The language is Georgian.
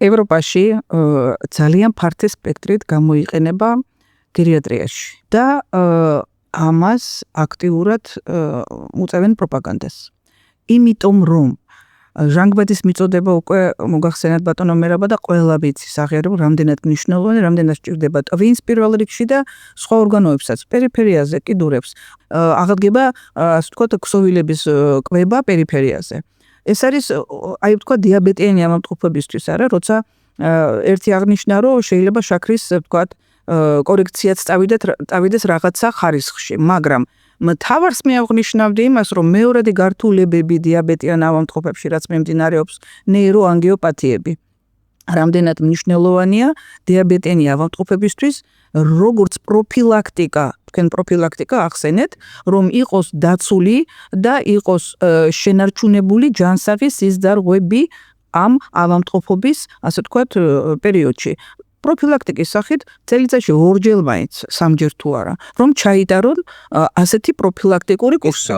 ევროპაში ძალიან ფართი სპექტრით გამოიყენება გერიატრიაში და ამას აქტიურად უწევენ პროპაგანდას. იმიტომ რომ ჟანგბადის მიწოდება უკვე მოგახსენეთ ბატონო მერაბა და ყველა ვიცის აღიარებულ რამდენად მნიშვნელოვანი, რამდენად სჭირდება ტვინს პირველ რიგში და სხვა ორგანოებსაც პერიფერიაზე კიდურებს აღდგება ასე ვთქვათ ქსოვილების კვება პერიფერიაზე. ეს არის აი ვთქვათ დიაბეტიანი ავადმყოფობისთვის არა, როცა ერთი აღნიშნა რომ შეიძლება შაქრის ვთქვათ კორექციაც წავიდეს რაღაცა ხარისხში, მაგრამ მთავარს მე აღნიშნავდი იმას, რომ მეორადი გართულებები დიაბეტიან ავადმყოფებში, რაც მიმდინარეობს ნეიროანგიოპათიები. რამდენად მნიშვნელოვანია დიაბეტიანი ავადმყოფებისთვის, როგორც პროფილაქტიკა, თქვენ პროფილაქტიკა ახსენეთ, რომ იყოს დაცული და იყოს შენარჩუნებული ჯანსაღი სისდარღვები ამ ავადმყოფობის, ასე ვთქვათ, პერიოდში. პროფილაქტიკის სახით წელიწადში 2 ჯერ მაინც, 3 ჯერ თუ არა, რომ ჩაიტარონ ასეთი პროფილაქტიკური კურსი.